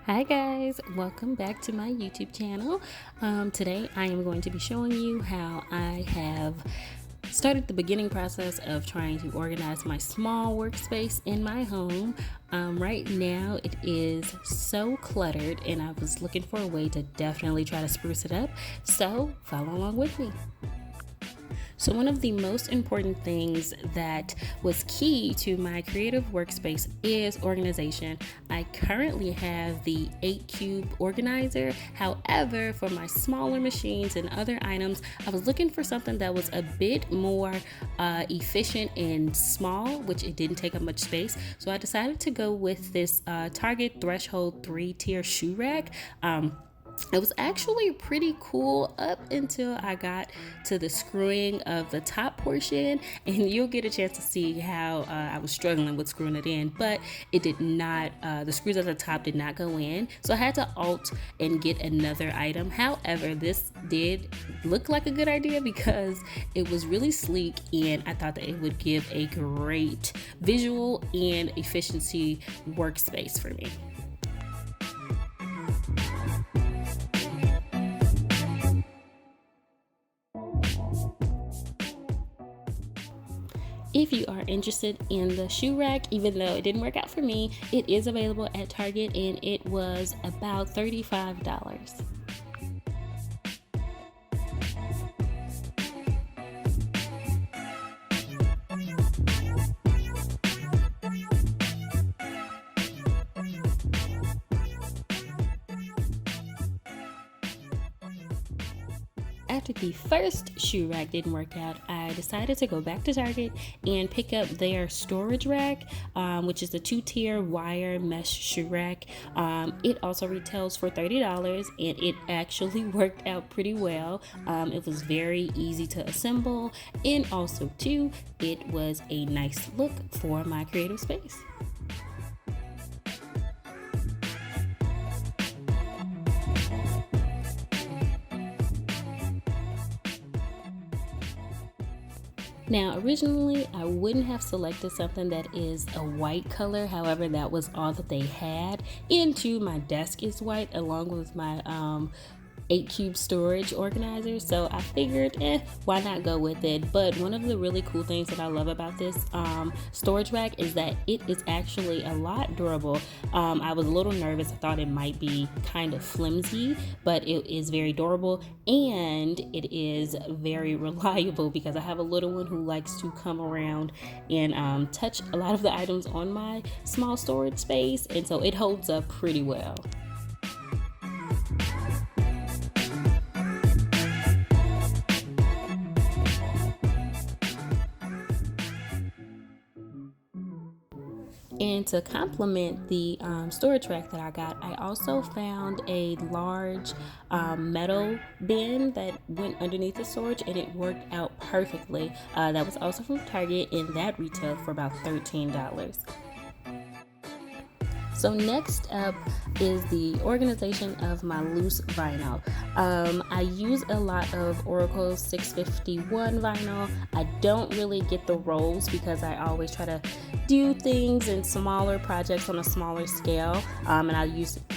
Hi guys, welcome back to my YouTube channel. Today I am going to be showing you how I have started the beginning process of trying to organize my small workspace in my home. Right now it is so cluttered and I was looking for a way to definitely try to spruce it up, so follow along with me. So one of the most important things that was key to my creative workspace is organization. I currently have the 8-cube organizer. However, for my smaller machines and other items, I was looking for something that was a bit more efficient and small, which it didn't take up much space. So I decided to go with this Target Threshold 3-tier shoe rack. It was actually pretty cool up until I got to the screwing of the top portion, and you'll get a chance to see how I was struggling with screwing it in, but it did not, the screws at the top did not go in, so I had to alt and get another item. However, this did look like a good idea because it was really sleek, and I thought that it would give a great visual and efficiency workspace for me. If you are interested in the shoe rack, even though it didn't work out for me, it is available at Target and it was about $35. After the first shoe rack didn't work out, I decided to go back to Target and pick up their storage rack, which is the 2-tier wire mesh shoe rack. It also retails for $30 and it actually worked out pretty well. It was very easy to assemble, and also too, it was a nice look for my creative space. Now, originally, I wouldn't have selected something that is a white color. However, that was all that they had. Into my desk is white, along with my 8-cube storage organizer, so I figured, why not go with it? But one of the really cool things that I love about this storage rack is that it is actually a lot durable. I was a little nervous. I thought it might be kind of flimsy, but it is very durable and it is very reliable because I have a little one who likes to come around and touch a lot of the items on my small storage space, and so it holds up pretty well. And to complement the storage rack that I got, I also found a large metal bin that went underneath the storage, and it worked out perfectly. That was also from Target, and that retailed for about $13. So next up is the organization of my loose vinyl. I use a lot of Oracle 651 vinyl. I don't really get the rolls because I always try to do things in smaller projects on a smaller scale, and I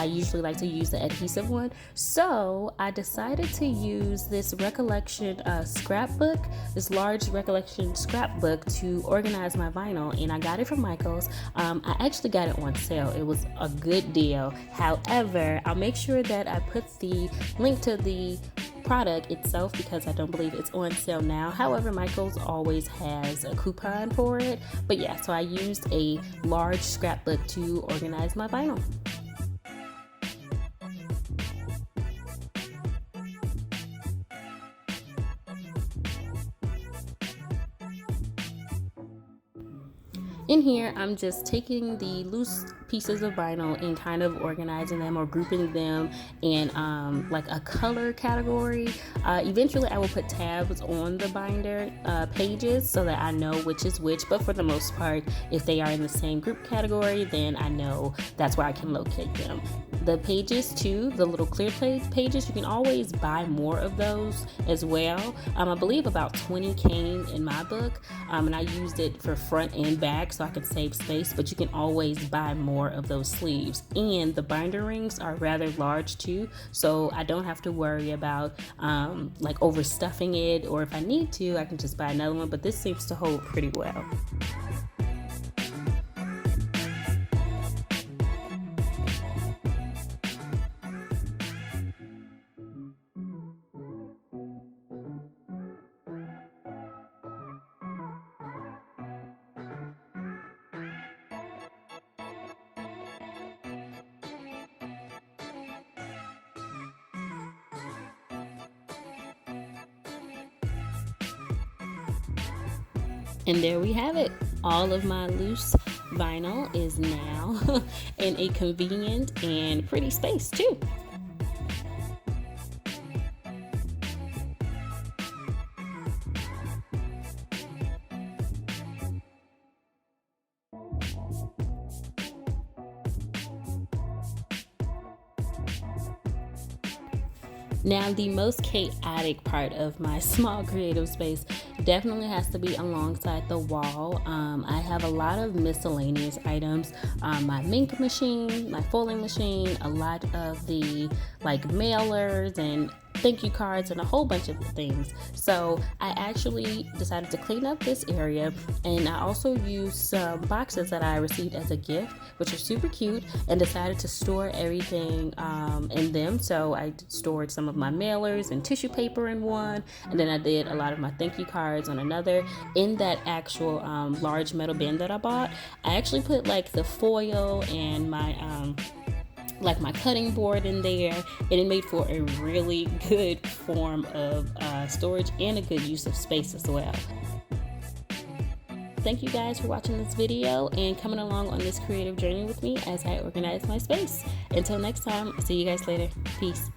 usually like to use the adhesive one. So I decided to use this recollection scrapbook, this large recollection scrapbook, to organize my vinyl, and I got it from Michael's. I actually got it on sale. It was a good deal. However, I'll make sure that I put the link to the product itself because I don't believe it's on sale now. However, Michael's always has a coupon for it. But yeah, so I used a large scrapbook to organize my vinyl. In here, I'm just taking the loose pieces of vinyl and kind of organizing them or grouping them in like a color category. Eventually, I will put tabs on the binder pages so that I know which is which, but for the most part, if they are in the same group category, then I know that's where I can locate them. The pages too, the little clear pages, you can always buy more of those as well. I believe about 20 came in my book, and I used it for front and back, so I could save space, but you can always buy more of those sleeves. And the binder rings are rather large too, so I don't have to worry about like overstuffing it, or if I need to, I can just buy another one, but this seems to hold pretty well. And there we have it. All of my loose vinyl is now in a convenient and pretty space too. Now, the most chaotic part of my small creative space definitely has to be alongside the wall. I have a lot of miscellaneous items, my ink machine, my folding machine, a lot of the like mailers and thank you cards and a whole bunch of things. So I actually decided to clean up this area, and I also used some boxes that I received as a gift, which are super cute, and decided to store everything in them. So I stored some of my mailers and tissue paper in one, and then I did a lot of my thank you cards on another. In that actual large metal bin that I bought, I actually put like the foil and my like my cutting board in there, and it made for a really good form of storage and a good use of space as well. Thank you guys for watching this video and coming along on this creative journey with me as I organize my space. Until next time, I'll see you guys later. Peace.